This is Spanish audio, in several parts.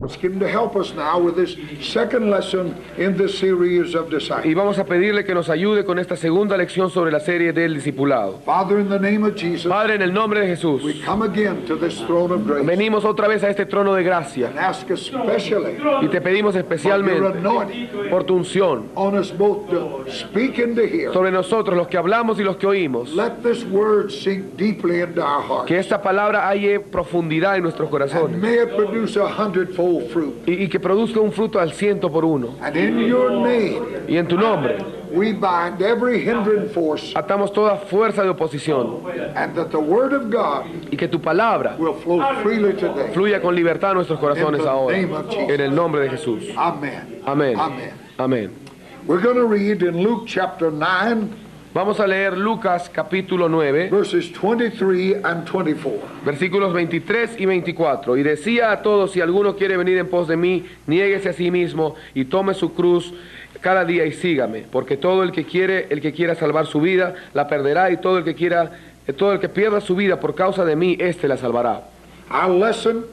Ask him to help us now with this second lesson in this series of disciples. Y vamos a pedirle que nos ayude con esta segunda lección sobre la serie del discipulado. Father, in the name of Jesus, Padre, en el nombre de Jesús, we come again to this throne of grace venimos otra vez a este trono de gracia and ask especially y te pedimos for your especialmente anointing por tu unción on us both to speak and to hear. sobre nosotros, los que hablamos y los que oímos, Let this word sink deeply into our hearts, que esta palabra halle profundidad en nuestros and corazones may it produce 100-fold fruit. y que produzca un fruto al 100 por 1. And in your name, Y en tu nombre we bind every hindering force, atamos toda fuerza de oposición and that the word of God y que tu palabra will flow freely today. fluya con libertad a nuestros corazones ahora, en el nombre de Jesús. Amen. Amén. Amen. Amén. We're going to read in Luke chapter 9, Vamos a leer Lucas capítulo 9, verses 23 and 24. versículos 23 y 24. Y decía a todos: si alguno quiere venir en pos de mí, niéguese a sí mismo y tome su cruz cada día y sígame, porque todo el que quiera salvar su vida, la perderá, y todo el que pierda su vida por causa de mí, éste la salvará. Our lesson,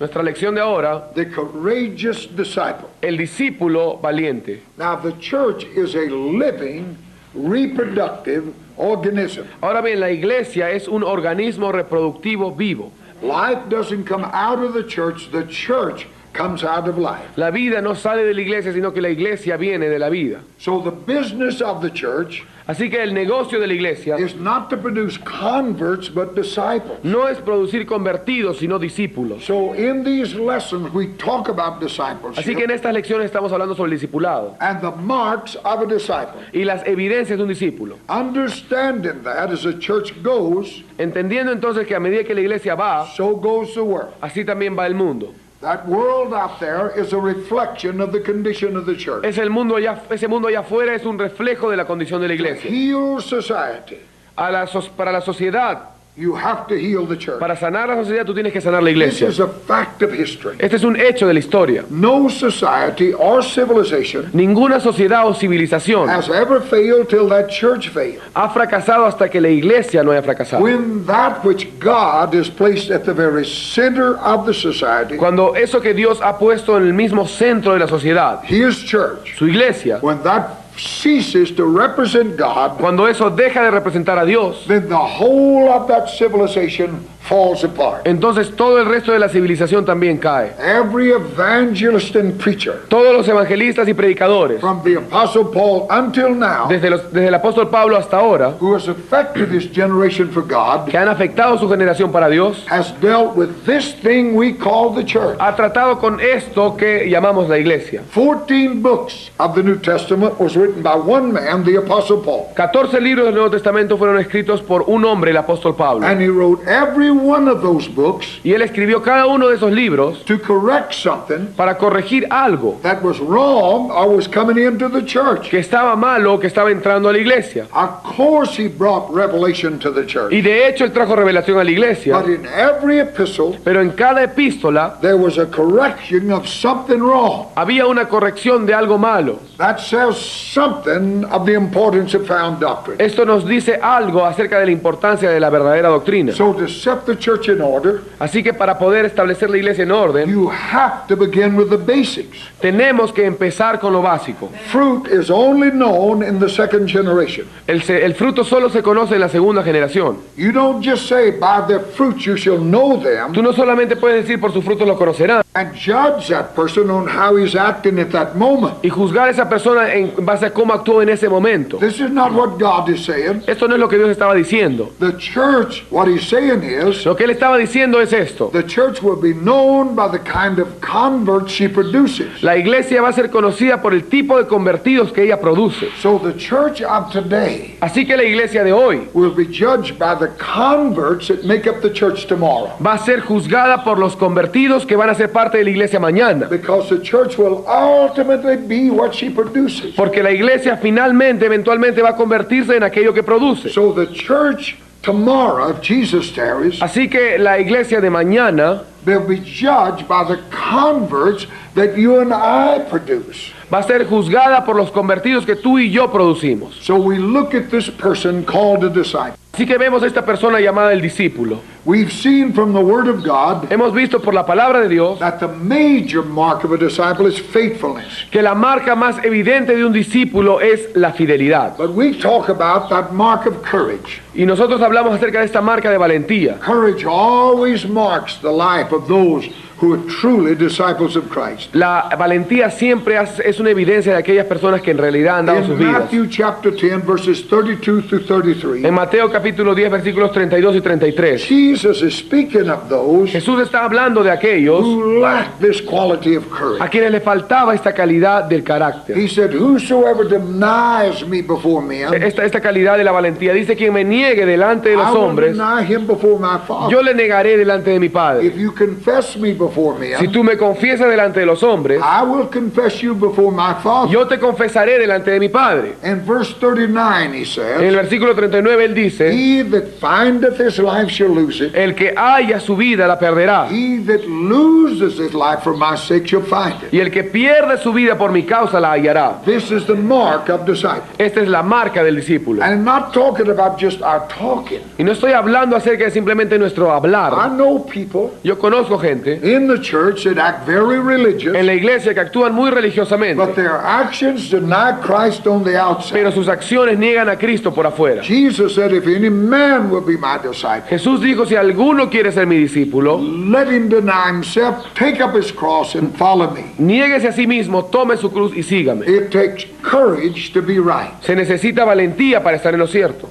Nuestra lección de ahora, the courageous disciple. el discípulo valiente. Now, the church is a living, reproductive organism. Ahora bien, la iglesia es un organismo reproductivo vivo. Life doesn't come out of the church comes out of life. La vida no sale de la iglesia, sino que la iglesia viene de la vida. So the business of the church Así que el negocio de la iglesia is not to produce converts but disciples. no es producir convertidos, sino discípulos. So in these lessons we talk about Así que en discipleship estas lecciones estamos hablando sobre el discipulado and the marks of a disciple. y las evidencias de un discípulo. Understanding that as the church goes, Entendiendo entonces que a medida que la iglesia va, so goes the world. así también va el mundo. That world out there is a reflection of the condition of the church. Ese mundo allá afuera es un reflejo de la condición de la iglesia. Heal society. Para la sociedad, You have to heal the church. para sanar la sociedad, tú tienes que sanar la This iglesia. is a fact of history. Este es un hecho de la historia. No society or civilization Ninguna sociedad o civilización has ever failed till that church failed. ha fracasado hasta que la iglesia no haya fracasado. When that which God is placed at the very center of the society, Cuando eso que Dios ha puesto en el mismo centro de la sociedad, His church, su iglesia, when that ceases to represent God, cuando eso deja de representar a Dios, then the whole of that civilization falls apart. entonces todo el resto de la civilización también cae. Every evangelist and preacher, Todos los evangelistas y predicadores, from the Apostle Paul until now, desde el apóstol Pablo hasta ahora, who has affected this generation for God, que han afectado su generación para Dios, has dealt with this thing we call the church. ha tratado con esto que llamamos la iglesia. 14 books of the New Testament was written by one man, the Apostle Paul. 14 libros del Nuevo Testamento fueron escritos por un hombre, el apóstol Pablo. And he wrote every one of those books Y él escribió cada uno de esos libros to correct something para corregir algo that was wrong or was coming into the church. que estaba malo o que estaba entrando a la iglesia. Of course he brought revelation to the church. Y de hecho él trajo revelación a la iglesia. But in every epistle, Pero en cada epístola there was a correction of something wrong. había una corrección de algo malo. That says something of the importance of sound doctrine. Esto nos dice algo acerca de la importancia de la verdadera doctrina. So to set the church in order, Así que para poder establecer la iglesia en orden, you have to begin with the basics. tenemos que empezar con lo básico. Fruit is only known in the second generation. El fruto solo se conoce en la segunda generación. You don't just say, by their fruits you shall know them, Tú no solamente puedes decir por sus frutos lo conocerán and judge that person on how he's acting at that moment. y juzgar a esa persona en base a cómo actuó en ese momento. This is not what God is saying. Esto no es lo que Dios estaba diciendo. The church, what he's saying is, Lo que él estaba diciendo es esto. the church will be known by the kind of converts she produces. La iglesia va a ser conocida por el tipo de convertidos que ella produce. So the church of today Así que la iglesia de hoy will be judged by the converts that make up the church tomorrow. va a ser juzgada por los convertidos que van a ser parte de la iglesia mañana. Because the church will ultimately be what she produces. Porque la iglesia finalmente, eventualmente va a convertirse en aquello que produce. So the church tomorrow, if Jesus tarries, Así que la iglesia de mañana they'll be judged by the converts that you and I produce. va a ser juzgada por los convertidos que tú y yo producimos. So we look at this person called a disciple. Así que vemos a esta persona llamada el discípulo. we've seen from the Word of God hemos visto por la palabra de Dios that the major mark of a disciple is faithfulness. que la marca más evidente de un discípulo es la fidelidad. But we talk about that mark of courage. Y nosotros hablamos acerca de esta marca de valentía. Courage always marks the life of those who are truly disciples of Christ. La valentía siempre es una evidencia de aquellas personas que en realidad han dado sus In vidas. Matthew chapter 10, verses 32 through 33, En Mateo capítulo 10 versículos 32 y 33, Jesus is speaking of those Jesús está hablando de aquellos who lack this quality of a courage. quienes le faltaba esta calidad del carácter. He said, whosoever denies me before men, Esta calidad de la valentía. Dice: quien me niegue delante de los I will hombres, deny him before my Father. yo le negaré delante de mi Padre. If you confess me before Si men, tú me confiesas delante de los hombres, I will confess you before my Father. yo te confesaré delante de mi Padre. In verse 39 he En el says, versículo 39 él dice: he that findeth his life shall lose it. el que haya su vida la perderá, He that loses his life for my sake shall find it. y el que pierde su vida por mi causa la hallará. This is the mark of disciple. Esta es la marca del discípulo. And I'm not talking about just our talking. Y no estoy hablando acerca de simplemente nuestro I hablar. know people Yo conozco gente in the church that act very religious, en la iglesia que actúan muy religiosamente, but their actions deny Christ on the outside. pero sus acciones niegan a Cristo por afuera. Jesus said, if any man will be my disciple, Jesús dijo: si alguno quiere ser mi discípulo, let him deny himself, take up his cross and follow me. niéguese a sí mismo, tome su cruz y sígame. It takes courage to be right. Se necesita valentía para estar en lo cierto.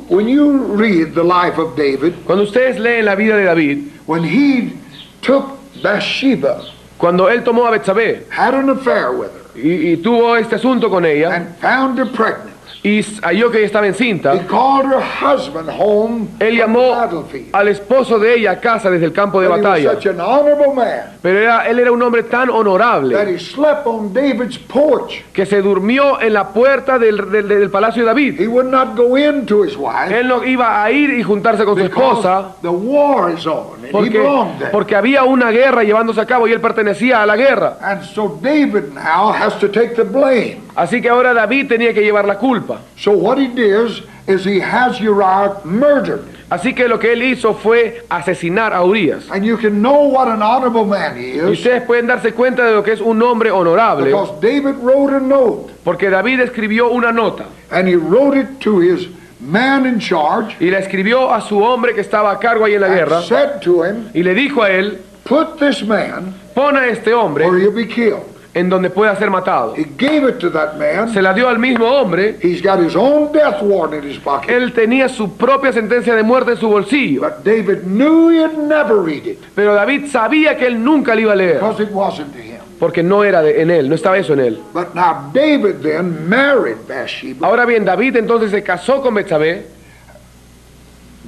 When you read the life of David, Cuando ustedes leen la vida de David, when he took Bathsheba, cuando él tomó a Betsabé had an affair with her, y tuvo este asunto con ella and found her pregnant, y halló que ella estaba he encinta, called her husband home él from the llamó battlefield. al esposo de ella a casa desde el campo de But he was batalla. such an honorable man Pero él era un hombre tan that honorable he slept on David's porch. que se durmió en la puerta del palacio de David. He would not go into his wife Él no iba a ir y juntarse con su esposa because the war is on and he belonged there. porque había una guerra llevándose a cabo y él pertenecía a la guerra. And so David now has to take the blame. Así que ahora David tenía que llevar la culpa. So what he did is he has Uriah murdered. Así que lo que él hizo fue asesinar a Urías. And you can know what an honorable man he Y is ustedes pueden darse cuenta de lo que es un hombre honorable, because David wrote a note porque David escribió una nota and he wrote it to his man in charge y la escribió a su hombre que estaba a cargo ahí en la guerra and said to him, y le dijo a él: put this man pon a este hombre or he'll be killed. en donde pueda ser matado. He gave it to that man. Se la dio al mismo hombre. He's got his own death warrant in his pocket. Él tenía su propia sentencia de muerte en su bolsillo, But David knew he'd never read it pero David sabía que él nunca le iba a leer because it wasn't to him. porque no era en él, no estaba eso en él. But now David then married Bathsheba. Ahora bien, David entonces se casó con Betsabé.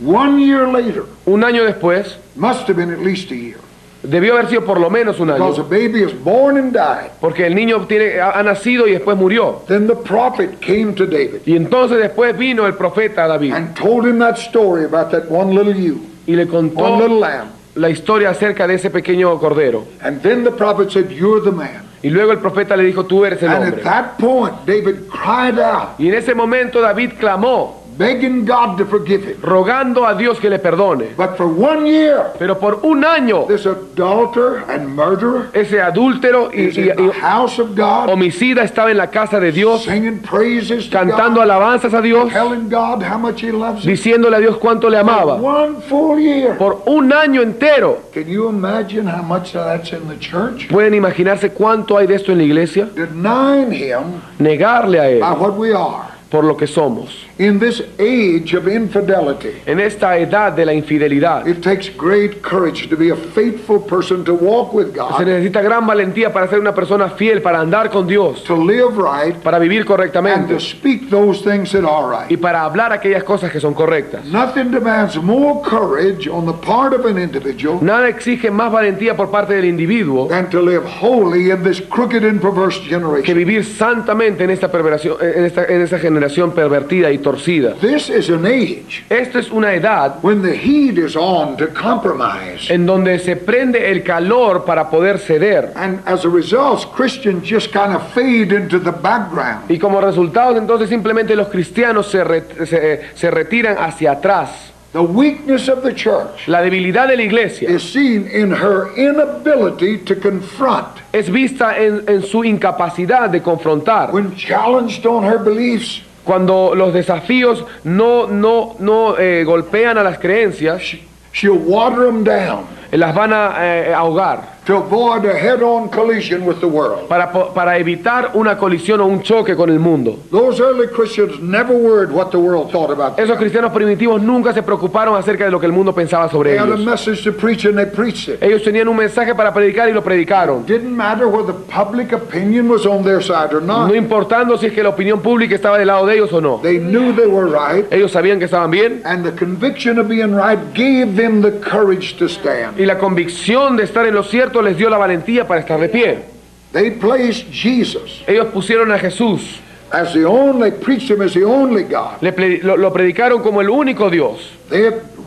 1 year later, Un año después, must have been at least a year, debió haber sido por lo menos un because año, the baby is born and died. porque el niño ha nacido y después murió. Then the prophet came to David Y entonces después vino el profeta a David and told him that story about that one little ewe, y le one contó little lamb. la historia acerca de ese pequeño cordero. And then the prophet said, you're the man. Y luego el profeta le dijo: tú eres el And at hombre. that point, David cried out, Y en ese momento David clamó, begging God to forgive him. rogando a Dios que le perdone. But for 1 year, Pero por un año, this adulterer and murderer ese adúltero is in the house of God, homicida estaba en la casa de Dios, singing praises to cantando God, alabanzas a Dios, telling God how much he loves him. diciéndole a Dios cuánto le For amaba. 1 full year. Por un año entero. Can you imagine how much of that's in the church? ¿Pueden imaginarse cuánto hay de esto en la iglesia? Denying him Negarle a Él by what we are. por lo que somos. In this age of infidelity, En esta edad de la infidelidad, it takes great courage to be a faithful person, to walk with se God, necesita gran valentía para ser una persona fiel, para andar con Dios, to live right, para vivir and correctamente to speak those things that are y right. para hablar aquellas cosas que son correctas. Nothing demands more courage on the part of an individual Nada exige más valentía por parte del individuo than to live holy in this crooked and perverse que generation. vivir santamente en esta perversión, en esta generación pervertida y torcida. This is an age Esto es una edad when the heat is on to compromise. en donde se prende el calor para poder ceder. And as a result, Christians just kind of fade into the background. Y como resultado entonces simplemente los cristianos se retiran hacia atrás. The weakness of the church La debilidad de la iglesia is seen in her inability to confront. es vista en su incapacidad de confrontar. When challenged on her beliefs, Cuando los desafíos no golpean a las creencias, she'll water them down las van a ahogar to avoid a head-on collision with the world. para evitar una colisión o un choque con el mundo. Those early Christians never worried what the world thought about them. Esos cristianos primitivos nunca se preocuparon acerca de lo que el mundo pensaba sobre They had a ellos. message to preach and they preached it. Ellos tenían un mensaje para predicar y lo predicaron. Didn't matter whether public opinion was on their side or No not. importando si es que la opinión pública estaba del lado de ellos o no. They knew they were right, Ellos sabían que estaban bien and the conviction of being right gave them the courage to stand. y la convicción de estar en lo cierto les dio la valentía para estar de pie. They placed Jesus Ellos pusieron a Jesús, as the only, preached him as the only God. lo predicaron como el único Dios.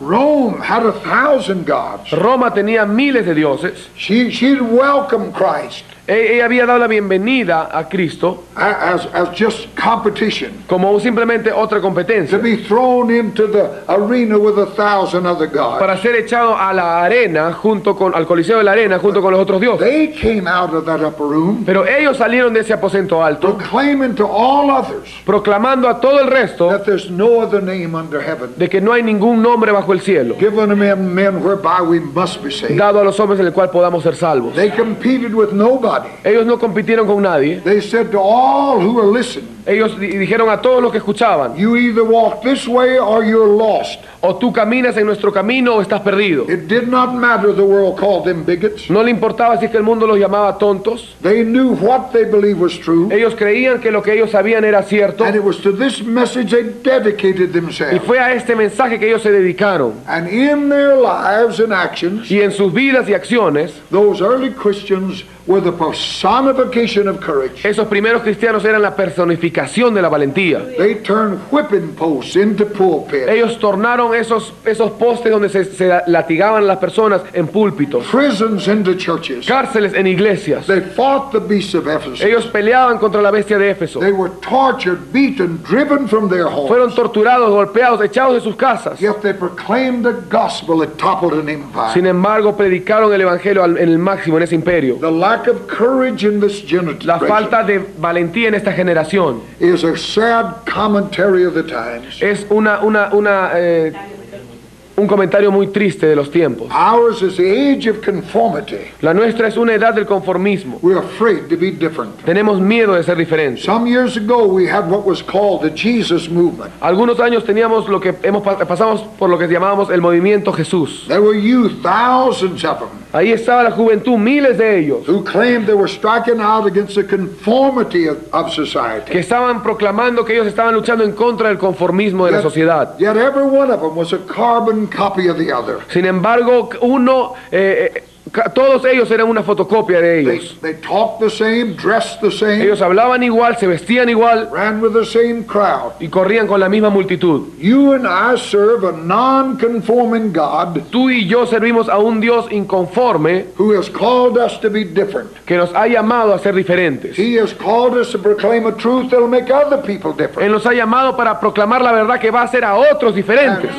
Rome had 1,000 gods. Roma tenía miles de dioses. She'd welcomed Christ Ella había dado la bienvenida a Cristo as just competition, como simplemente otra to competencia, be thrown into the arena with 1,000 other para gods. ser echado a la arena al coliseo de la arena junto con los otros dioses. They came out of that upper room Pero ellos salieron de ese aposento alto, proclaiming to all others proclamando a todo el resto that there's no other name under heaven de que no hay ningún nombre bajo el cielo given to men whereby we must be saved. dado a los hombres en el cual podamos ser salvos. They competed with nobody. Ellos no compitieron con nadie. They said to all who were listening, Ellos dijeron a todos los que escuchaban: you either walk this way or you're lost. o tú caminas en nuestro camino o estás perdido. It did not matter the world called them bigots. No le importaba si es que el mundo los llamaba tontos. They knew what they believed was true, Ellos creían que lo que ellos sabían era cierto, and it was to this message they dedicated y themselves. fue a este mensaje que ellos se dedicaron. And in their lives and actions, Y en sus vidas y acciones, those early Christians were the personification of courage. esos primeros cristianos eran la personificación de la valentía. They turned whipping posts into pulpits, Ellos tornaron esos postes donde se latigaban las personas en púlpitos, prisons into churches. cárceles en iglesias. They fought the beasts of Ephesus. Ellos peleaban contra la bestia de Éfeso. They were tortured, beaten, driven from their Fueron homes. torturados, golpeados, echados de sus casas. Yet they proclaimed the gospel that toppled an empire. Sin embargo, predicaron el evangelio en el máximo en ese imperio. The lack of courage in this La generation falta de valentía en esta generación is a sad commentary of the times. es un comentario muy triste de los tiempos. Ours is the age of conformity. La nuestra es una edad del conformismo. We're afraid to be different. Tenemos miedo de ser diferentes. Some years ago, we had what was called the Jesus movement. Algunos años teníamos pasamos por lo que llamábamos el movimiento Jesús. There were youth, thousands of them, Ahí estaba la juventud, miles de ellos, who claimed they were striking out against the conformity of que society. estaban proclamando que ellos estaban luchando en contra del conformismo de la sociedad. Yet every one of them was a carbon copy of the other. Sin embargo, todos ellos eran una fotocopia de ellos. They talked the same, dressed the same, Ellos hablaban igual, se vestían igual ran with the same crowd. y corrían con la misma multitud. You and I serve a non-conforming God Tú y yo servimos a un Dios inconforme who has called us to be different. que nos ha llamado a ser diferentes. He has called us to proclaim a truth that will make other people Él different. nos ha llamado para proclamar la verdad que va a hacer a otros And diferentes.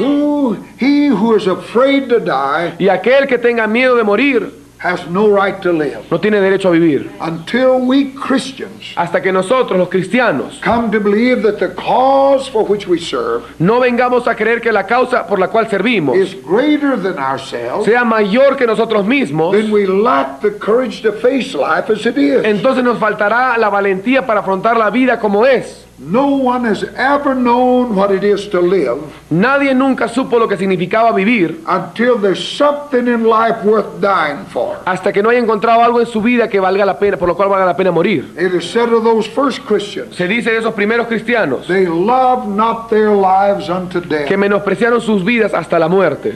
he who is afraid to die Y aquel que tenga miedo de morir has no right to live. no tiene derecho a vivir. Until we Christians Hasta que nosotros, los cristianos, come to believe that the cause for which we serve no vengamos a creer que la causa por la cual servimos is greater than ourselves, sea mayor que nosotros mismos, then we lack the courage to face life as it is. entonces nos faltará la valentía para afrontar la vida como es. No one has ever known what it is to live Nadie nunca supo lo que significaba vivir until there's something in life worth dying for. hasta que no haya encontrado algo en su vida que valga la pena, por lo cual valga la pena morir. It is said of those first Christians, Se dice de esos primeros cristianos they loved not their lives unto que death. menospreciaron sus vidas hasta la muerte.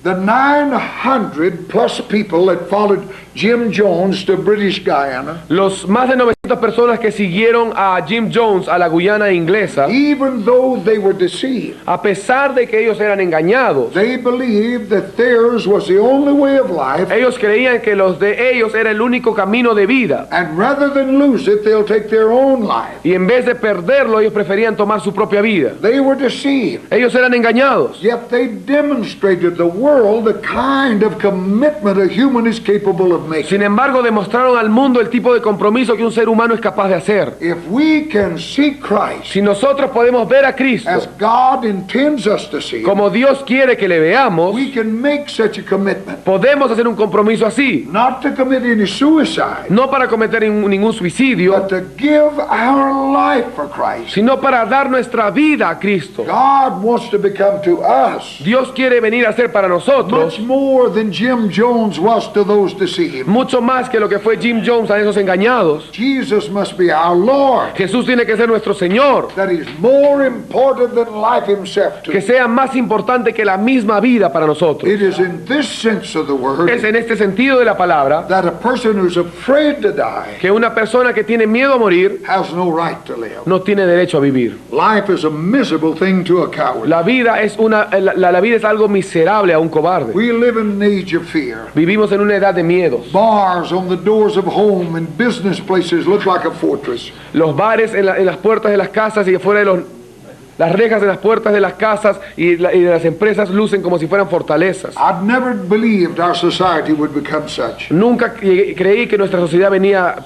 The 900 plus people that followed Jim Jones to British Guyana Los más de 900 tantas personas que siguieron a Jim Jones a la Guyana inglesa, even though they were deceived, a pesar de que ellos eran engañados, they believed that theirs was the only way of life, ellos creían que los de ellos era el único camino de vida. and rather than lose it, they'll take their own life. Y en vez de perderlo, ellos preferían tomar su propia vida. They were deceived. Ellos eran engañados. Yet they demonstrated the world the kind of commitment a human is capable of making. Sin embargo, demostraron al mundo el tipo de compromiso que un ser humano es capaz de hacer. If we can see Christ Si nosotros podemos ver a Cristo as God intends us to see Him, como Dios quiere que le veamos, we can make such a commitment. podemos hacer un compromiso así. Not to commit any suicide, No para cometer ningún suicidio, but to give our life for Christ. sino para dar nuestra vida a Cristo. God wants to become to us Dios quiere venir a ser para nosotros much more than Jim Jones was to those deceived. mucho más que lo que fue Jim Jones a esos engañados. Jesus must be our Lord. Jesús tiene que ser nuestro Señor, That is more important than life himself to que us. sea más importante que la misma vida para nosotros. It is in this sense of the word Es en este sentido de la palabra that a person who's afraid to die que una persona que tiene miedo a morir has no right to live. no tiene derecho a vivir. Life is a miserable thing to a coward. La vida es la vida es algo miserable a un cobarde. We live in an age of fear. Vivimos en una edad de miedos. Bars on the doors of home and business places look like a fortress. Los bares en las puertas de las casas y afuera de las rejas de las puertas de las casas y de las empresas lucen como si fueran fortalezas. I'd never believed our society would become such. Nunca creí que nuestra sociedad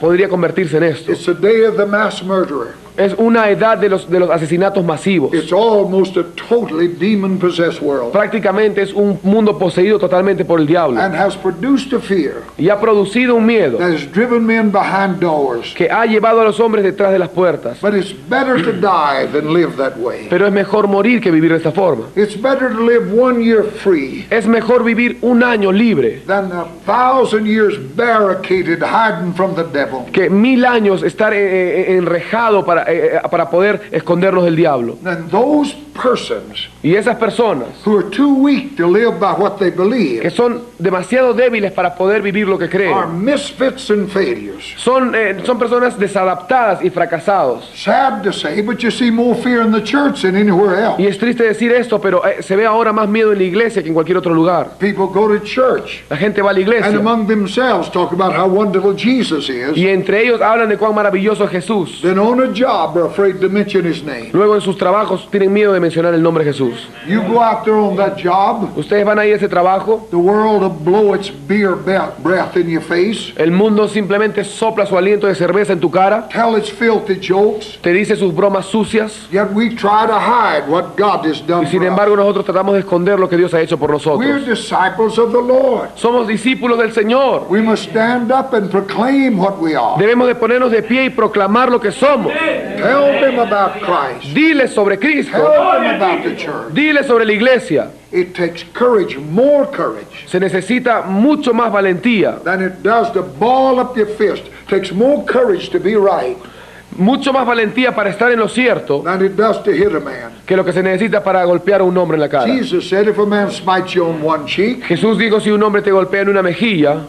podría convertirse en esto. It's the day of the mass murderer. Es una edad de los asesinatos masivos. It's almost a totally demon-possessed world Prácticamente es un mundo poseído totalmente por el diablo. and has produced a fear Y ha producido un miedo that has driven men behind doors. que ha llevado a los hombres detrás de las puertas. But it's better to die than live that way. Pero es mejor morir que vivir de esta forma. It's better to live 1 year free Es mejor vivir un año libre than 1,000 years barricaded, hiding from the devil. que 1000 años estar enrejado para poder escondernos del diablo. And those persons Y esas personas who are too weak to live by what they believe que son demasiado débiles para poder vivir lo que are creen, misfits and failures. son personas desadaptadas y fracasados. Sad to say, but you see more fear in the church than anywhere else. Y es triste decir esto, pero se ve ahora más miedo en la iglesia que en cualquier otro lugar. People go to church La gente va a la and iglesia among themselves talk about how wonderful Jesus is. y entre ellos hablan de cuán maravilloso es Jesús. Then on a job are afraid to mention his name. Luego en sus trabajos tienen miedo de mencionar el nombre de Jesús. You go out there on that job, Ustedes van a ir a ese trabajo, the world will blow its beer breath in your face, el mundo simplemente sopla su aliento de cerveza en tu cara, tell its filthy jokes, te dice sus bromas sucias, yet we try to hide what God has done y sin for us. embargo nosotros tratamos de esconder lo que Dios ha hecho por We're nosotros. disciples of the Lord. Somos discípulos del Señor. We must stand up and proclaim what we are. Debemos de ponernos de pie y proclamar lo que somos. Tell them about Christ. Diles sobre Cristo, Tell them about the church. diles sobre la iglesia. It takes courage, more courage, Se necesita mucho más valentía, than it does to ball up your fist. It takes more courage to be right mucho más valentía para estar en lo cierto than it does to hit a man. que lo que se necesita para golpear a un hombre en la cara. Jesus said, if a man smites you on one cheek, Jesús dijo, si un hombre te golpea en una mejilla,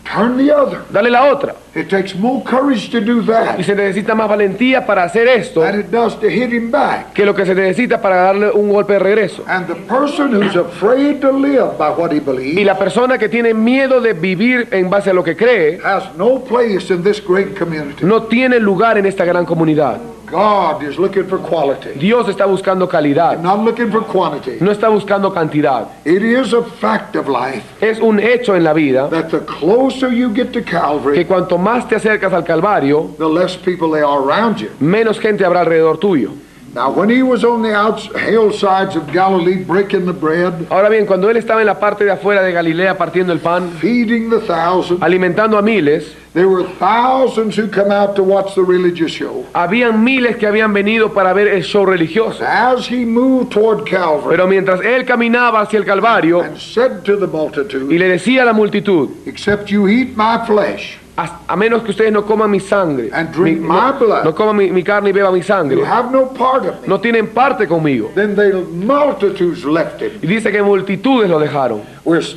turn the other. dale la otra. It takes more courage to do Y that se necesita más valentía para hacer esto than it does to hit him back. que lo que se necesita para darle un golpe de regreso. And the person who's afraid to live by what he Y believes la persona que tiene miedo de vivir en base a lo que cree, has no place in this great community. no tiene lugar en esta gran comunidad. God is looking for quality, Dios está buscando calidad, not looking for quantity. no está buscando cantidad. It is a fact of life Es un hecho en la vida that the closer you get to que Calvary, cuanto más te acercas al Calvario, the less people they are around you. menos gente habrá alrededor tuyo. Now, when he was on the hillsides of Galilee breaking the bread, Ahora bien, cuando él estaba en la parte de afuera de Galilea partiendo el pan, feeding the thousands, alimentando a miles, there were thousands who come out to watch the religious show. habían miles que habían venido para ver el show religioso. As he moved toward Calvary Pero mientras él caminaba hacia el Calvario and said to the y multitude, le decía a la multitud, except you eat my flesh a menos que ustedes no coman mi sangre, And drink my blood. no coman mi carne y beban mi sangre, You have no part of me. no tienen parte conmigo. Then the multitudes left him. Y dice que multitudes lo dejaron.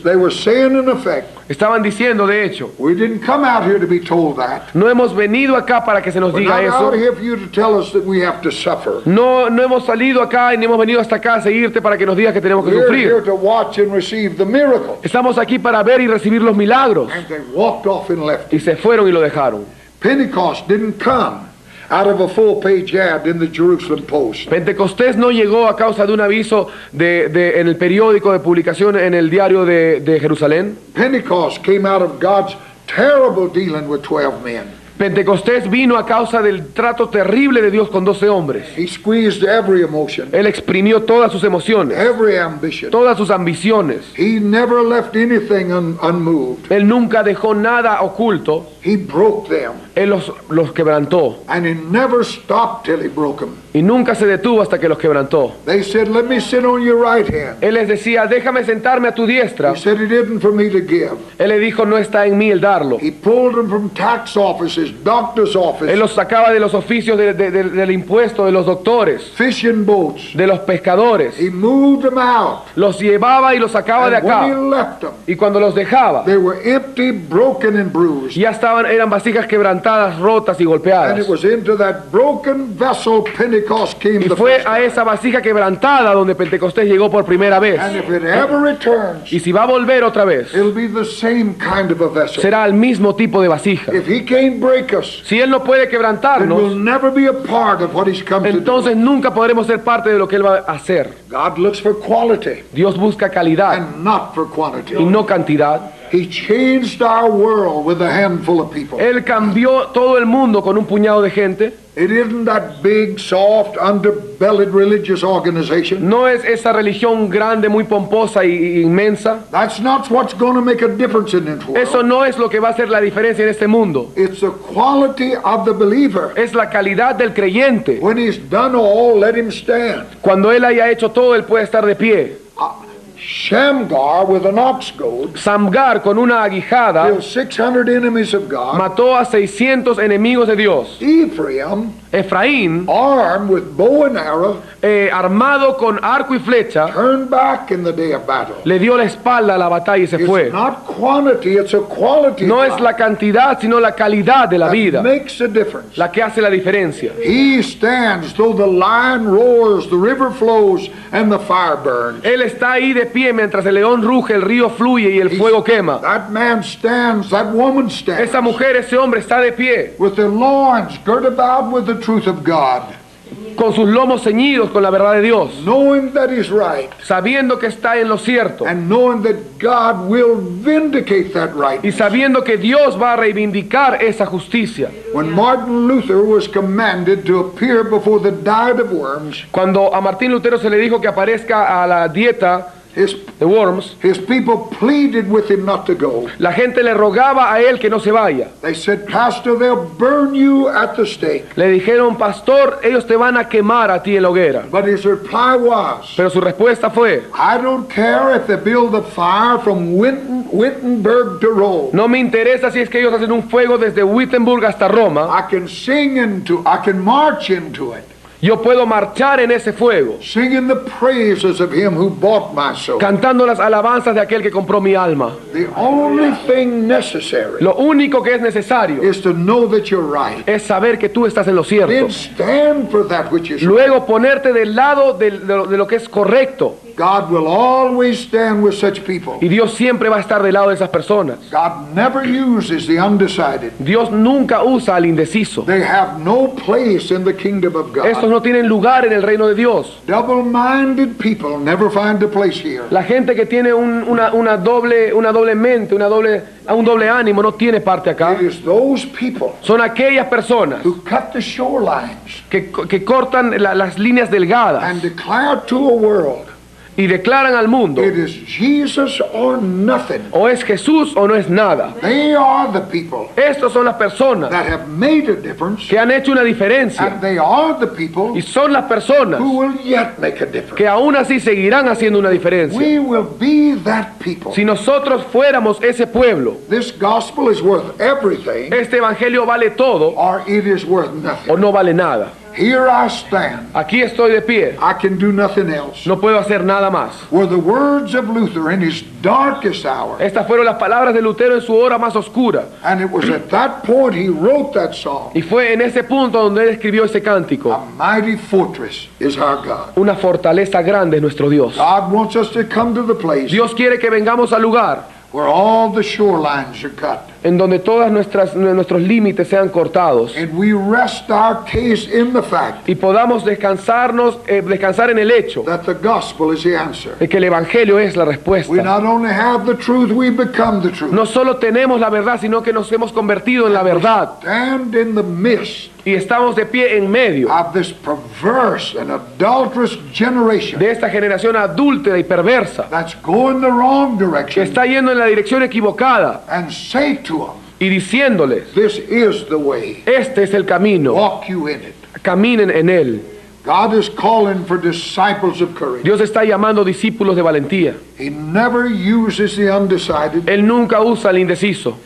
They were saying in effect, Estaban diciendo, de hecho, we didn't come out here to be told that. no hemos venido acá para que se nos We're diga not eso. out here for you to tell us that we have to suffer. No hemos salido acá y ni hemos venido hasta acá a seguirte para que nos digas que tenemos que We're here sufrir. to watch and receive the miracle. Estamos aquí para ver y recibir los milagros. And they walked off and left Y him. se fueron y lo dejaron. Pentecost didn't come out of a full-page ad in the Jerusalem Post. Pentecostés no llegó a causa de un aviso en el periódico de publicación en el diario de Jerusalén. Pentecost came out of God's terrible dealing with 12 men. Pentecostés vino a causa del trato terrible de Dios con 12 hombres. He squeezed every emotion, Él exprimió todas sus emociones, every ambition. todas sus ambiciones. He never left anything unmoved. Él nunca dejó nada oculto. He broke them, Él los quebrantó. and he never stopped till he broke them. Y nunca se detuvo hasta que los quebrantó. They said, let me sit on your right hand. Él les decía, déjame sentarme a tu diestra. He said, it isn't for me to give. Él le dijo, no está en mí el darlo. He pulled them from tax offices, doctor's Él office, los sacaba de los oficios del impuesto, de los doctores, fishing boats. de los pescadores. He moved them out. Los llevaba y los sacaba de And when he acá. left them, Y cuando los dejaba, they were empty, broken, and bruised. ya eran vasijas quebrantadas, rotas y And golpeadas. it was into that broken vessel Pentecost came Y the fue first a time. esa vasija quebrantada donde Pentecostés llegó por primera vez. And if it ever returns, Y si va a volver otra vez, it'll be the same kind of a vessel. será el mismo tipo de vasija. If he can't break us, Si Él no puede then we'll quebrantarnos, never be a part of what he's come to do. entonces nunca podremos ser parte de lo que Él va a hacer. God looks for quality Dios busca calidad and not for quantity. y no cantidad. He changed our world with a handful of people. Él cambió todo el mundo con un puñado de gente. It isn't that big, soft, underbellied religious organization. No es esa religión grande, muy pomposa y inmensa. That's not what's going to make a difference in this world. Eso no es lo que va a hacer la diferencia en este mundo. It's the quality of the believer. Es la calidad del creyente. When he's done all, let him stand. Cuando Él haya hecho todo, Él puede estar de pie. Shamgar with an ox goad Samgar con una aguijada killed 600 enemies of God. mató a 600 enemigos de Dios. Ephraim, Efraín, armed with bow and arrow, armado con arco y flecha, turned back in the day of battle. le dio la espalda a la batalla y se fue. It's not quantity, it's a quality No of es life la cantidad, sino la calidad de la that vida makes a difference. la que hace la diferencia. He stands though the lion roars, the river flows, and the fire burns. Él está ahí de pie mientras el león ruge, el río fluye y el fuego quema. That man stands, that woman stands, Esa mujer, ese hombre está de pie, with their loins girt about with the truth of God, con sus lomos ceñidos con la verdad de Dios, knowing that he's right, sabiendo que está en lo cierto and knowing that God will vindicate that right. y sabiendo que Dios va a reivindicar esa justicia. When Martin Luther was commanded to appear before the diet of worms, Cuando a Martín Lutero se le dijo que aparezca a la dieta his de worms, people pleaded with him not to go. la gente le rogaba a él que no se vaya. They said, Pastor, they'll burn you at the stake. Le dijeron, pastor, ellos te van a quemar a ti en la hoguera. But his reply was, Pero su respuesta fue, I don't care if they build a fire from Wittenberg to Rome. no me interesa si es que ellos hacen un fuego desde Wittenberg hasta Roma. I can march into it, Yo puedo marchar en ese fuego, singing the praises of him who bought my soul. cantando las alabanzas de aquel que compró mi alma. The only thing necessary Lo único que es necesario is to know that you're right. es saber que tú estás en lo Then cierto. stand for that which is right. Luego ponerte del lado de lo que es correcto. God will always stand with such people. Y Dios siempre va a estar del lado de esas personas. God never uses the undecided. Dios nunca usa al indeciso. They have no place in the kingdom of Estos God. no tienen lugar en el reino de Dios. Double-minded people never find a place here. La gente que tiene una doble mente, un doble ánimo, no tiene parte acá. It is those people Son aquellas personas who cut the shorelines que cortan las líneas delgadas and declare to a world y declaran al mundo, it is Jesus or nothing. o es Jesús o no es nada. They are the people Estos son las personas that have made a difference, que han hecho una diferencia and they are the people y son las personas who will yet make a difference. que aún así seguirán haciendo una diferencia. We will be that people. Si nosotros fuéramos ese pueblo, This gospel is worth everything, este evangelio vale todo or it is worth o nothing. no vale nada. Here I stand. Aquí estoy de pie, I can do nothing else. no puedo hacer nada más. Were the words of Luther in his darkest hour, Estas fueron las palabras de Lutero en su hora más oscura. and it was at that point he wrote that song. Y fue en ese punto donde él escribió ese cántico. A mighty fortress is our God. Una fortaleza grande es nuestro Dios. God wants us to come to the place Dios quiere que vengamos al lugar where all the shorelines are cut, en donde todos nuestros límites sean cortados and we rest our case in the fact y podamos descansar en el hecho that the gospel is the answer. de que el evangelio es la We respuesta. not only have the truth, we become the truth. No solo tenemos la verdad, sino que nos hemos convertido en la verdad Stand in the midst y estamos de pie en medio of this perverse and adulterous generation de esta generación adúltera y perversa that's going the wrong que direction, está yendo en la dirección equivocada and say to them, y diciéndoles, this is the way, este es el camino, walk you in it. caminen en él. God is calling for disciples of courage. Dios está llamando discípulos de valentía. He never uses the undecided. Él nunca usa al indeciso.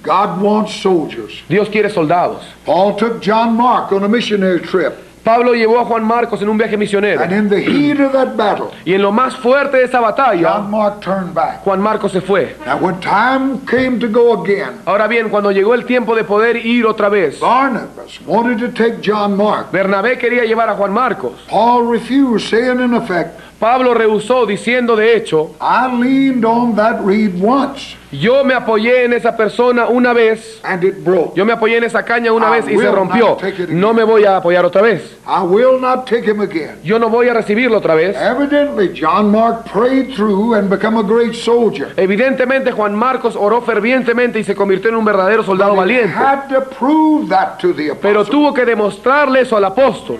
God wants soldiers. Dios quiere soldados. Paul took John Mark on a missionary trip, Pablo llevó a Juan Marcos en un viaje misionero and in the heat of that battle, y en lo más fuerte de esa batalla, John Mark turned back. Juan Marcos se fue. Now when time came to go again, Ahora bien, cuando llegó el tiempo de poder ir otra vez, Barnabas wanted to take John Mark. Bernabé quería llevar a Juan Marcos. Paul refused, saying in effect, Pablo rehusó diciendo de hecho, I leaned on that reed once, yo me apoyé en esa persona una vez, and it broke. yo me apoyé en esa caña una vez y se rompió. No me voy a apoyar otra vez. I will not take him again. Yo no voy a recibirlo otra vez. Evidently, John Mark prayed through and become a great soldier. Evidentemente Juan Marcos oró fervientemente y se convirtió en un verdadero soldado He valiente. had to prove that to the Pero apostle, tuvo que demostrarle eso al apóstol.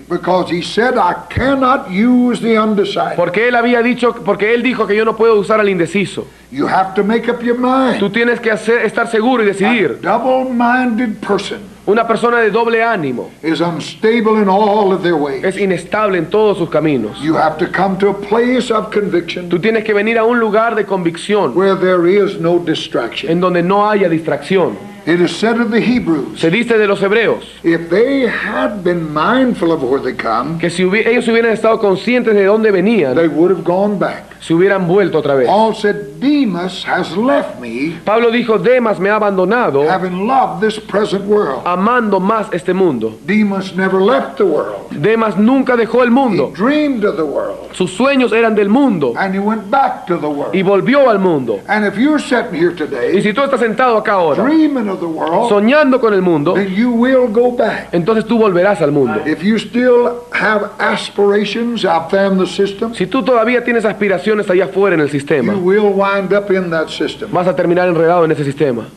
because he said, I cannot use the undecided. Porque él dijo que yo no puedo usar al indeciso. You have to make up your mind. Tú tienes que estar seguro y A decidir. double-minded person Una persona de doble ánimo is unstable in all of their ways. es inestable en todos sus caminos. You have to come to a place of conviction Tú tienes que venir a un lugar de convicción where there is no distraction. en donde no haya distracción. It is said of the Hebrews, Se dice de los hebreos if they had been mindful of where they come, que si ellos hubieran estado conscientes de dónde venían, they would have gone back. se hubieran vuelto otra vez. Paul said, Demas has left me, Pablo dijo, Demas me ha abandonado having loved this present world. amando más este mundo. Demas never left the world. Demas nunca dejó el He mundo. dreamed of the world, Sus sueños eran del mundo and he went back to the world. y volvió al mundo. And if you're sitting here Y today, si tú estás sentado acá ahora, dreaming of the world, soñando con el mundo, then you will go back. entonces tú volverás al mundo. If you still have aspirations out there in the system, Si tú todavía tienes aspiraciones allá afuera en el you sistema, will wind up in that system. vas a terminar enredado en ese sistema.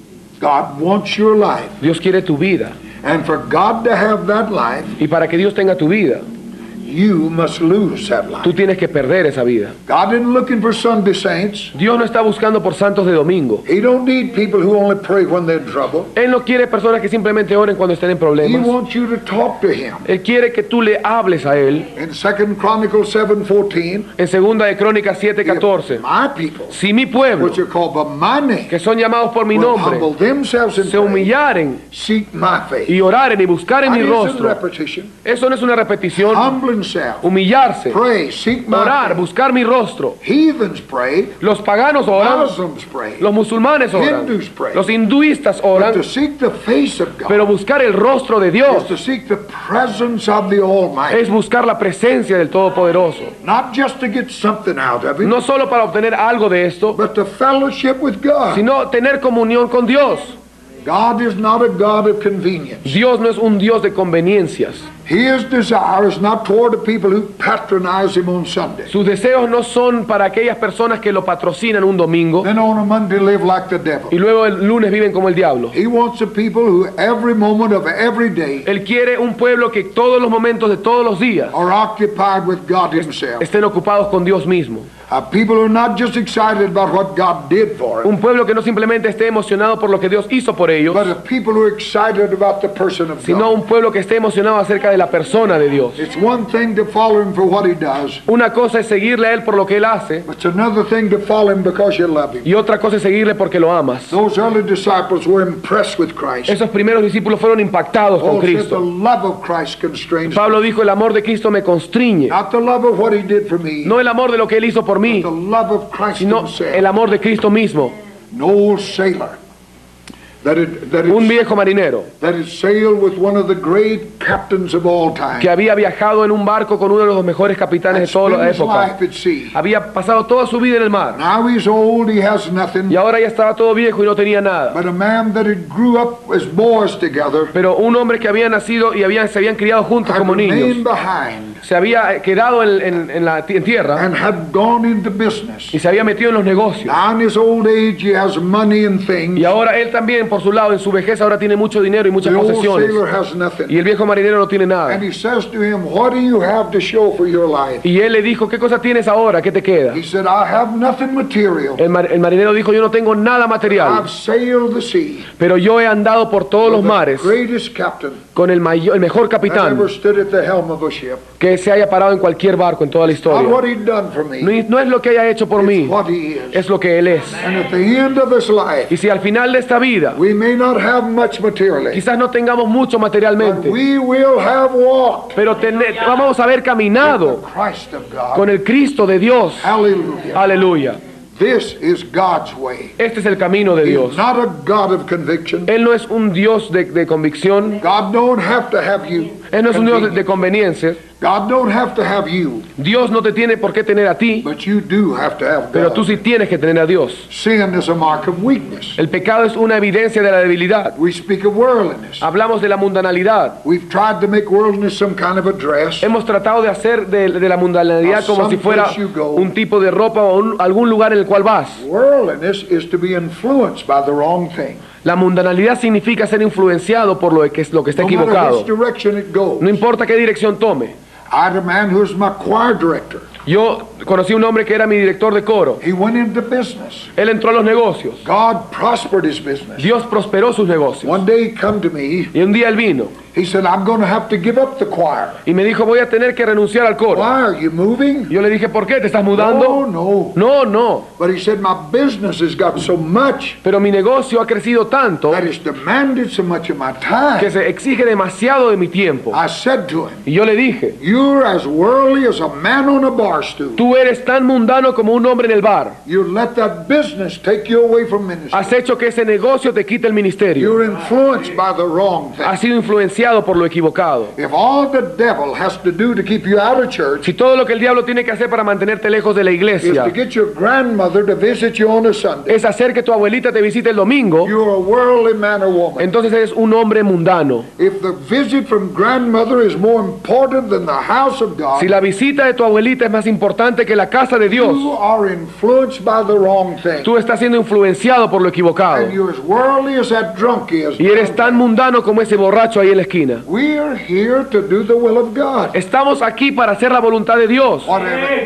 God wants your life. Dios quiere tu vida. And for God to have that life, Y para que Dios tenga tu vida, you must lose that tú life. tienes que perder esa vida. God isn't looking for Sunday saints. Dios no está buscando por santos de domingo. He don't need people who only pray when they're in trouble. Él no quiere personas que simplemente oren cuando estén en He problemas. wants you to talk to him. Él quiere que tú le hables a Él. In 2 Chronicles 7:14, En 2 de Crónicas if 7:14, my people, si mi pueblo, which are called by my name, que son llamados por mi will nombre, humble themselves and se pray, humillaren seek my face. y oraren y buscaren mi That isn't rostro, repetition. eso no es una repetición. Humble himself. Humillarse, Pray, seek my orar, face. buscar mi rostro. Heathens pray. Los paganos oran, Muslims pray. los musulmanes oran, Hindus pray. los hinduistas But oran, to seek the face of God pero buscar el rostro de is Dios to seek the presence of the Almighty. es buscar la presencia del Todopoderoso. Not just to get something out of it, No solo para obtener algo de esto, but to fellowship with God. sino tener comunión con Dios. God is not a God of convenience. Dios no es un Dios de conveniencias. His desire is not toward the people who patronize him on Sunday. Sus deseos no son para aquellas personas que lo patrocinan un domingo Then on a Monday live like the y devil. luego el lunes viven como el diablo. He wants the people who every moment of every day Él quiere un pueblo que todos los momentos de todos los días are occupied with God himself. estén ocupados con Dios mismo. People who are not just excited about what God did for them, Un pueblo que no simplemente esté emocionado por lo que Dios hizo por ellos, but people who are excited about the person of sino God. un pueblo que esté emocionado acerca de la persona de Dios. It's one thing to follow him for what he does, Una cosa es seguirle a Él por lo que Él hace but it's another thing to follow him because you love him. y otra cosa es seguirle porque lo amas. Those early disciples were impressed with Christ. Esos primeros discípulos fueron impactados con Paul said the Cristo. love of Christ constrains me. Pablo dijo, el amor de Cristo me constriñe. Not the love of what he did for me, No el amor de lo que Él hizo por mí, the love of Christ sino himself. el amor de Cristo mismo. An old sailor that Un viejo marinero had sailed with one of the great captains of all time. que había viajado en un barco con uno de los mejores capitanes Had de toda spent la his época. life at sea. Había pasado toda su vida en el mar Now he's old, he has nothing. y ahora ya estaba todo viejo y no tenía nada. But a man that had grew up as boys together Pero un hombre que había nacido y se habían criado juntos had como remained niños, behind se había quedado en tierra and had gone into business. y se había metido en los negocios. Now in his old age he has money and things. Y ahora él también, por su lado, en su vejez, ahora tiene mucho dinero y muchas The old posesiones. sailor has Y nothing. el viejo marinero no tiene nada. And he says to him, what do you have to show for your life? Y él le dijo, ¿qué cosa tienes ahora? ¿Qué te queda? He said, I have nothing material. El marinero dijo, yo no tengo nada material, I've sailed the sea. pero yo he andado por todos los The mares greatest captain con el mejor that capitán ever stood at the helm of a ship. que se haya parado en cualquier barco en toda la Not historia. what he'd done for me. No es lo que haya hecho por It's mí, what he is. es lo que él es. And at the end of his life, Y si al final de esta vida, we may not have much materially, quizás no tengamos mucho but materialmente, we will have walked pero vamos a haber with caminado the Christ of God. con el Cristo de Dios. Hallelujah. Aleluya. This is God's way. Este es el camino de He's Dios. not a God of conviction. Él no es un Dios de convicción. God don't have to have you. Él no es un Dios de conveniencias. God don't have to have you, Dios no te tiene por qué tener a ti, but you do have to have pero tú God. sí tienes que tener a Dios. Sin is a mark of weakness. El pecado es una evidencia de la debilidad. We speak of worldliness. Hablamos de la mundanalidad. We've tried to make worldliness some kind of a dress. Hemos tratado de hacer de la mundanalidad como si fuera un tipo de ropa o algún lugar en el cual vas. Worldliness is to be influenced by the wrong thing. La mundanalidad significa ser influenciado por lo que está No matter equivocado. which direction it goes. No importa qué dirección tome. I had a man who was my choir director. Yo conocí un hombre que era mi director de coro. He went into business. Él entró a los negocios. God prospered his business. Dios prosperó sus negocios. One day he come to me. Y un día él vino He said, I'm going to have to give up the choir. y me dijo, voy a tener que renunciar al coro. Why are you moving? Yo le dije, ¿por qué? ¿Te estás No, mudando? no. No, no. But he said, my business has got so much Pero mi negocio ha crecido tanto that it's demanded so much of my que time. se exige demasiado de mi tiempo. I said to him, Y yo le dije, you're as worldly as a man on a bar stool. tú eres tan mundano como un hombre en el bar. You let that business take you away from ministry. Has hecho que ese negocio te quite el ministerio. You're influenced by the wrong thing. Has sido influenciado por lo equivocado. If all the devil has to do to keep you out of church Si todo lo que el diablo tiene que hacer para mantenerte lejos de la is iglesia to get your grandmother to visit you on a Sunday, es hacer que tu abuelita te visite el domingo, you're a worldly man or woman. entonces eres un hombre mundano. If the visit from grandmother is more important than the house of God, Si la visita de tu abuelita es más importante que la casa de Dios, you are influenced by the wrong thing. tú estás siendo influenciado por lo equivocado. And you're as worldly as that drunk is. Y eres tan mundano como ese borracho ahí en la esquina. We're here to do the will of God. Estamos aquí para hacer la voluntad de Dios.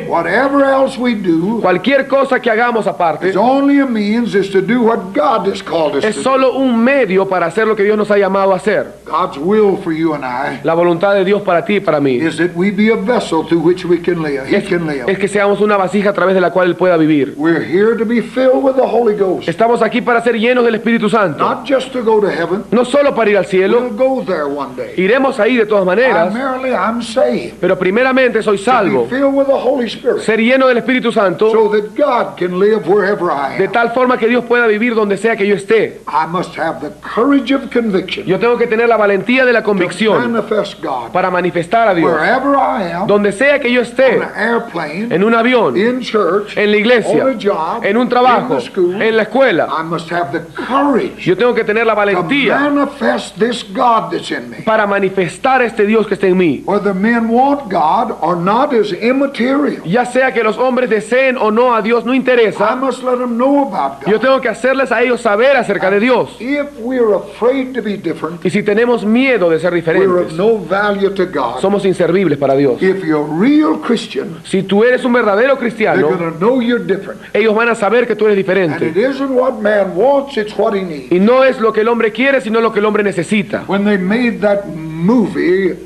Whatever else we do Cualquier cosa que hagamos aparte is only a means is to do what God has called us es to do. solo un medio para hacer lo que Dios nos ha llamado a hacer. God's will for you and I La voluntad de Dios para ti y para mí is that we be a vessel through which we can live. He can es live. que seamos una vasija a través de la cual Él pueda vivir. We're here to be filled with the Holy Ghost. Estamos aquí para ser llenos del Espíritu Santo. Not just to go to heaven. No solo para ir al cielo, We'll go there one day. Iremos ahí de todas maneras, Primarily, I'm saved. pero primeramente soy To salvo, be filled with the Holy Spirit. ser lleno del Espíritu Santo, So that God can live wherever I de am. tal forma que Dios pueda vivir donde sea que yo esté. I must have the courage of conviction Yo tengo que tener la valentía de la to convicción manifest God. para manifestar a Dios. Wherever I am, Donde sea que yo on esté, an airplane, en un avión, in church, en la iglesia, on a job, en un trabajo, in the school, en la escuela, I must have the courage yo tengo que tener la to valentía manifest this God that's in me. para manifestar este Dios que está en mí. Whether men want God or not is immaterial. Ya sea que los hombres deseen o no a Dios, no I interesa. must let them know about Yo God. tengo que hacerles a ellos saber acerca de Dios. If we're afraid to be different, Y si tenemos miedo de ser we're diferentes, of no value to God. somos inservibles para Dios. If you're a real Christian, Si tú eres un verdadero they're cristiano, going to know you're different. ellos van a saber que tú eres And diferente. it isn't what man wants, it's what he needs. Y no es lo que el hombre quiere, sino lo que el hombre necesita. When they made that movie,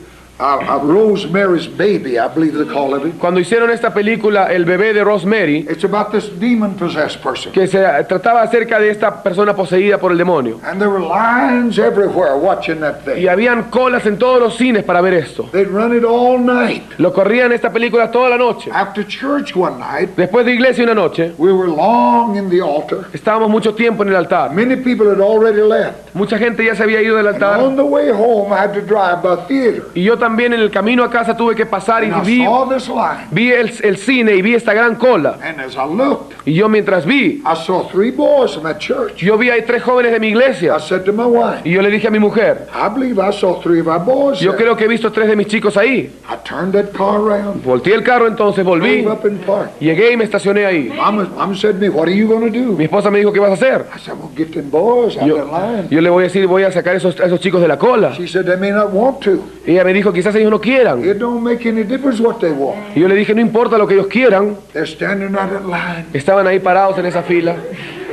Rosemary's Baby, I believe they call it. Cuando hicieron esta película, El bebé de Rosemary, It's about this demon-possessed person. que se trataba acerca de esta persona poseída por el demonio. And there were lines everywhere watching that Y thing. habían colas en todos los cines para ver esto. They'd run it all night. Lo corrían esta película toda la noche. After church one night, Después de iglesia una noche, we were long in the altar. estábamos mucho tiempo en el altar. Many people had already left. Mucha gente ya se había ido del And altar. on the way home, I had to drive by theater. Y yo también en el camino a casa tuve que pasar y And I vi, saw this line. vi el cine y vi esta gran cola. And as I looked, Y yo mientras vi, I saw 3 boys from that church. yo vi ahí 3 jóvenes de mi I iglesia. said to my wife, Y yo le dije a mi mujer, I believe I saw 3 of our boys yo there. creo que he visto 3 de mis chicos ahí. I turned that car around, Volteé el carro entonces, volví, drove up and parked. llegué y me estacioné ahí. Mama said to me, what are you going to do? Mi esposa me dijo, ¿qué vas a hacer? I said, well, get them boys out of Yo, that line. yo le voy a decir, voy a sacar a esos chicos de la cola. She said, they may not want to. Y ella me dijo, quizás ellos no quieran. It don't make any difference what they want. Y yo le dije, no importa lo que ellos quieran. They're standing out that line. Estaban ahí parados en esa fila.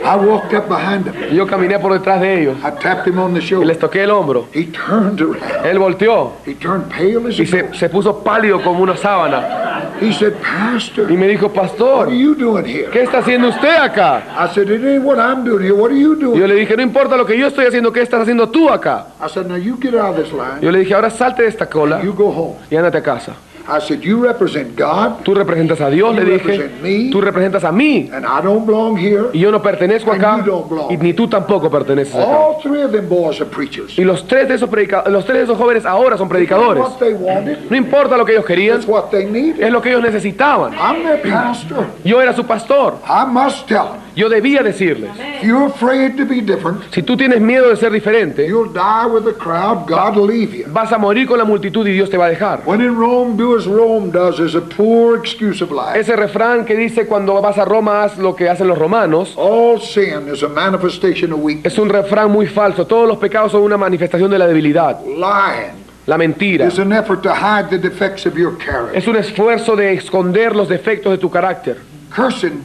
I walked up behind them. Y yo caminé por detrás de ellos. I tapped him on the Y shoulder. les toqué el hombro. He turned around. Él volteó He turned pale as y a ghost. se puso pálido como una sábana. He said, Pastor, Y me dijo, what pastor, are you doing here? ¿qué está haciendo usted acá? I said, it ain't what I'm doing here. What are you Y yo doing? le dije, no importa lo que yo estoy haciendo, ¿qué estás haciendo tú acá? I said, now you get out of this line. Yo le dije, ahora salte de esta cola You go home. y ándate a casa. I said, you represent God, Tú representas a Dios, le You dije. represent me. Tú representas a mí. and I don't belong here. Y yo no pertenezco And acá. you don't belong. Y ni tú tampoco perteneces acá. All 3 of them boys are preachers. Y los 3 de esos jóvenes ahora son predicadores. What they wanted, No importa lo que ellos querían, that's what they needed. es lo que ellos necesitaban. I'm their pastor. Yo era su pastor. I must tell them, Yo debía decirles, if you're afraid to be different, si tú tienes miedo de ser diferente, you'll die with the crowd. God will leave you. vas a morir con la multitud y Dios te va a dejar. When in Rome, do as Rome does is a poor excuse of life. Ese refrán que dice cuando vas a Roma haz lo que hacen los romanos, All sin is a manifestation of weakness. es un refrán muy falso. Todos los pecados son una manifestación de la debilidad. Lying La mentira is an effort to hide the defects of your character. es un esfuerzo de esconder los defectos de tu carácter. Cursing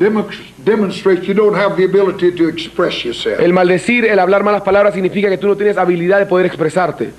demonstrates you don't have the ability to express yourself. El maldecir, el hablar malas palabras significa que tú no tienes habilidad de poder expresarte.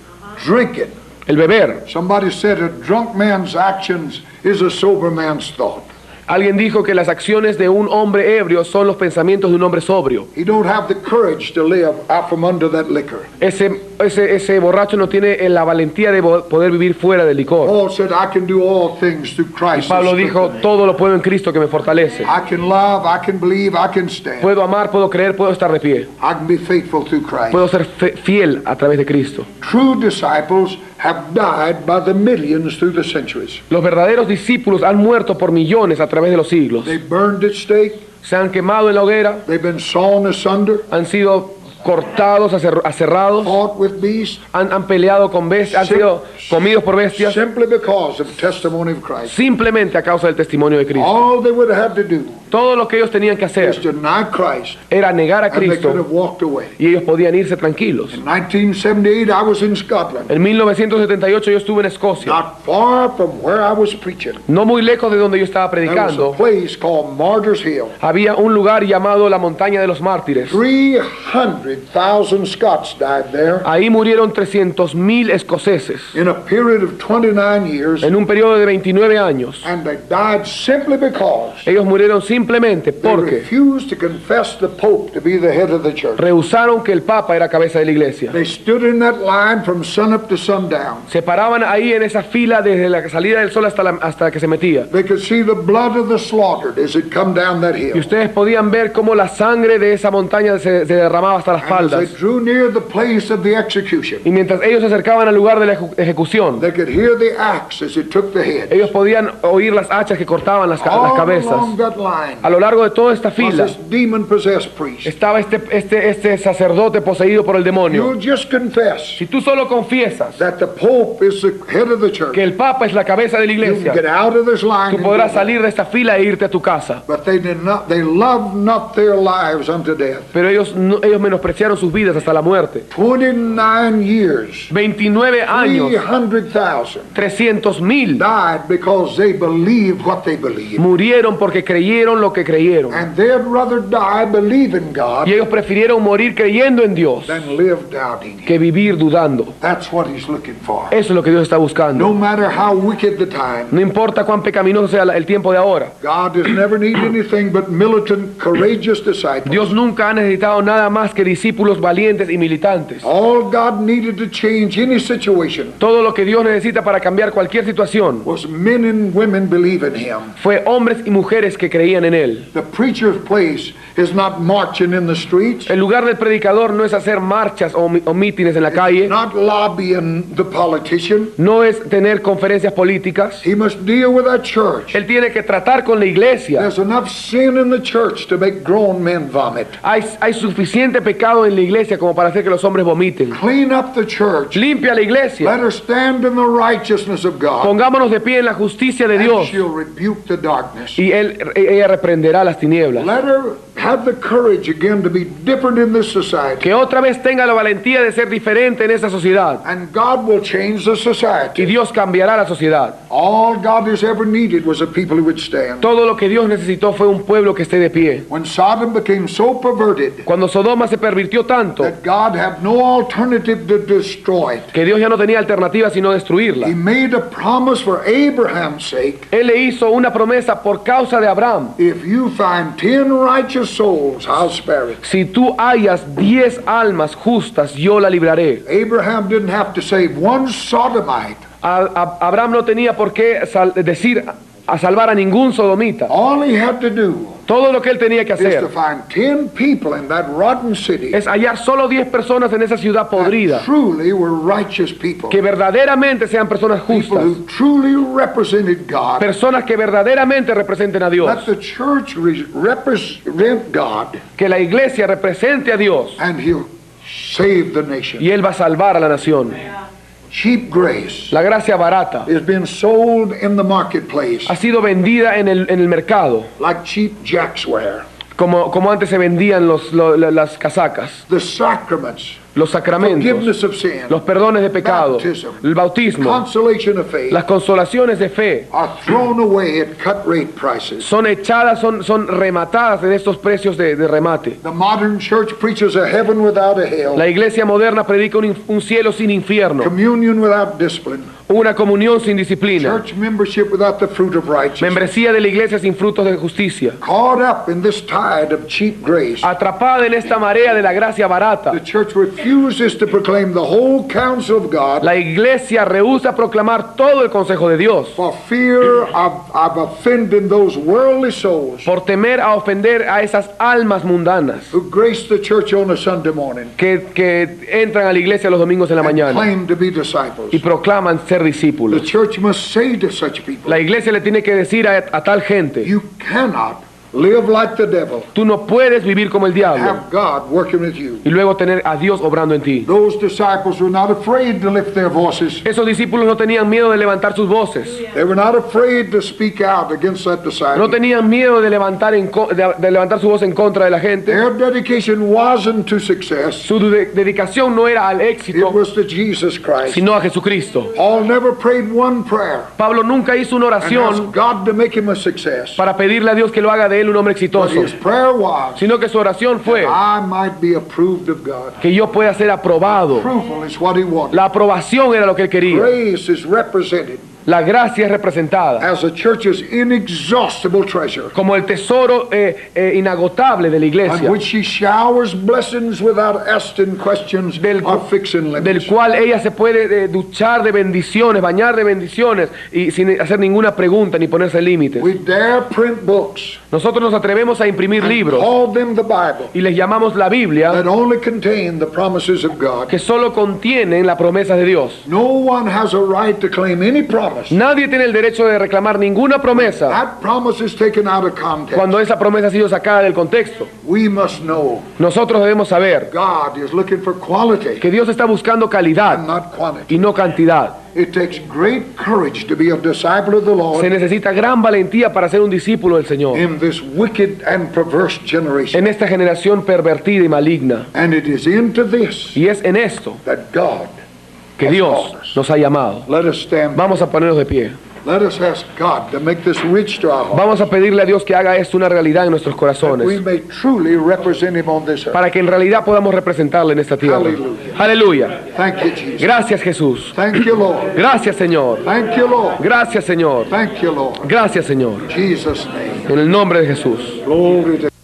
Drinking. El beber. Somebody said a drunk man's actions is a sober man's thought. Alguien dijo que las acciones de un hombre ebrio son los pensamientos de un hombre sobrio. He don't have the courage to live out from under that liquor. Ese borracho no tiene la valentía de poder vivir fuera del licor. Paul said, I can do all things through Christ. Pablo who dijo, strengthens me." todo lo puedo en Cristo que me fortalece. I can love, I can believe, I can stand. Puedo amar, puedo creer, puedo estar de pie. I can be faithful through Christ. Puedo ser fiel a través de Cristo. True disciples have died by the millions through the centuries. Los verdaderos discípulos han muerto por millones a través de los siglos. They burned at stake. Se han quemado en la hoguera, They've been sawn asunder. han sido cortados, aserrados, Fought with beasts. han peleado con bestias, han sido comidos por bestias, Simply because of the testimony of Christ. simplemente a causa del testimonio de Cristo. All they would have had to do Todo lo que ellos tenían que is hacer to deny Christ, era negar a and they could Cristo have walked away. y ellos podían irse tranquilos. In 1978, I was in Scotland, En 1978 yo estuve en Escocia, not far from where I was preaching. no muy lejos de donde yo estaba There was a predicando. place called Martyrs Hill. Había un lugar llamado la Montaña de los Mártires. 300 300,000 Scots died there Ahí murieron 300.000 escoceses in a period of 29 years, en un periodo de 29 años. and they died simply because Ellos murieron simplemente they porque refused to confess the Pope to be the head of the church. rehusaron que el Papa era cabeza de la iglesia. They stood in that line from sunup to sundown. Se paraban ahí en esa fila desde la salida del sol hasta que se metía. They could see the blood of the slaughtered as it come down that Y hill. ustedes podían ver cómo la sangre de esa montaña se derramaba hasta las And as faldas. they drew near the place of the execution, Y mientras ellos se acercaban al lugar de la ejecución, they could hear the axe as it took the head. ellos podían oír las hachas que cortaban las All cabezas. along that line A lo largo de toda esta was fila this demon-possessed priest. estaba este sacerdote poseído por el demonio. You'll just confess Si tú solo confiesas that the Pope is the head of the church. que el Papa es la cabeza de la You can iglesia, get out of this line. tú and podrás go home. salir de esta fila e irte a tu casa. But they did not. They loved not their lives unto death. Pero ellos menospreciaron sus vidas hasta la muerte. 29 years. 29 años, 300,000 300.000 died because they believed what they believed. murieron porque creyeron lo que creyeron. And they'd rather die believing God Y ellos prefirieron morir creyendo en Dios than live doubting Him. que vivir dudando. That's what He's looking for. Eso es lo que Dios está buscando. No matter how wicked the time, No importa cuán pecaminoso sea el tiempo de ahora. God has never needed anything but militant, courageous disciples. Dios nunca ha necesitado nada más que discípulos valientes y militantes. All God needed to change any situation Todo lo que Dios necesita para cambiar cualquier situación was men and women believe in Him. fue hombres y mujeres que creían en Él. The preacher's place is not marching in the streets, El lugar del predicador no es hacer marchas o mítines en la calle, not lobbying the politician. no es tener conferencias políticas. He must deal with that church. Él tiene que tratar con la iglesia. There's enough sin in the church to make grown men vomit. Hay suficiente pecado en la iglesia como para hacer que los hombres vomiten. Clean up the church. Limpia la iglesia. Let her stand in the righteousness of God. Pongámonos de pie en la justicia de And Dios she'll rebuke the darkness. y ella reprenderá las tinieblas. Let her have the courage again to be different in this society. Que otra vez tenga la valentía de ser diferente en esa sociedad. And God will change the Y society. Dios cambiará la sociedad. All God has ever needed was a people who would stand. Todo lo que Dios necesitó fue un pueblo que esté de pie. When Sodom became so perverted Cuando Sodoma se pervirtió tanto that God had no alternative to destroy it, que Dios ya no tenía alternativa sino destruirla, He made a promise for Abraham's sake. Él le hizo una promesa por causa de Abraham. If you find 10 righteous souls, I'll spare it. Si tú hallas 10 almas justas, yo la libraré. Abraham didn't have to save one Sodomite. Abraham no tenía por qué decir a salvar a ningún sodomita. All he had to do Todo lo que él tenía que is to hacer find 10 people in that rotten city es hallar solo 10 personas en esa ciudad podrida that truly were righteous people. que verdaderamente sean personas People justas, who truly represented God. personas que verdaderamente representen a Let Dios, the church represent God, que la iglesia represente a Dios and He'll save the nation. y Él va a salvar a la nación. Cheap grace La gracia barata is being sold in the marketplace ha sido vendida en el mercado, like cheap jacksware. como antes se vendían las casacas, The sacraments, los sacramentos, forgiveness of sin, los perdones de pecado, Baptism. el bautismo, consolation of faith, las consolaciones de fe, are thrown away at cut rate prices. son echadas, son rematadas en estos precios de remate. The modern church preaches a heaven without a hell, La iglesia moderna predica un cielo sin infierno, communion without discipline, una comunión sin disciplina, church membership without the fruit of righteousness. membresía de la iglesia sin frutos de justicia. Caught up in this tide of cheap grace, Atrapada en esta marea de la gracia barata, the church refuses to proclaim the whole counsel of God la iglesia rehúsa proclamar todo el consejo de Dios for fear of offending those worldly souls por temer a ofender a esas almas mundanas who grace the church on a Sunday morning que entran a la iglesia los domingos en la and mañana claim to be disciples. y proclaman ser The discípulos. church must say to such people, La iglesia le tiene que decir a tal gente: you cannot live like the devil, tú no puedes vivir como el diablo have God working with you. y luego tener a Dios obrando en ti. Those disciples were not afraid to lift their voices. Esos discípulos no tenían miedo de levantar sus voces, They were not afraid to speak out against that no society. tenían miedo de levantar su voz en contra de la gente. Their dedication wasn't to success. Su dedicación no era al It éxito, was to Jesus Christ. sino a Jesucristo. Paul never prayed one prayer Pablo nunca hizo una and asked oración God to make him a success. para pedirle a Dios que lo haga de él él un hombre But exitoso, his prayer was, sino que su oración fue I might be approved of God. que yo pueda ser aprobado. Approval is what he wanted. La aprobación era lo que él quería. Grace is represented La gracia es representada as the church's inexhaustible treasure, como el tesoro inagotable de la on iglesia, which she showers blessings without asking questions or fixing del limits. cual ella se puede duchar de bendiciones, bañar de bendiciones y sin hacer ninguna pregunta ni ponerse límites. We dare print books Nosotros nos atrevemos a imprimir and libros call them the Bible y les llamamos la Biblia, that only contain the promises of God. que solo contienen las promesas de Dios. No one has a right to claim any promise. Nadie tiene el derecho de reclamar ninguna promesa That promise is taken out of context. cuando esa promesa ha sido sacada del contexto. We must know Nosotros debemos saber God is looking for quality que Dios está buscando and calidad not quantity. y no cantidad. It takes great courage to be a disciple of the Se Lord necesita gran valentía para ser un discípulo del Señor in this wicked and perverse generation. en esta generación pervertida y maligna. And it is into this Y es en esto that God que has Dios called us. nos ha llamado. Let us stand. Vamos a ponernos de pie. Let us ask God to make this rich to our heart, Vamos a pedirle a Dios que haga esto una realidad en nuestros that we corazones, may truly represent Him on this earth. para que en realidad podamos representarle en esta tierra. Aleluya. Aleluya. Thank you, Jesus. Gracias, Jesús. Thank you, Lord. Gracias, Señor. Thank you, Lord. Gracias, Señor. Thank you, Lord. Gracias, Señor. In Jesus' name. En el nombre de Jesús. Glory to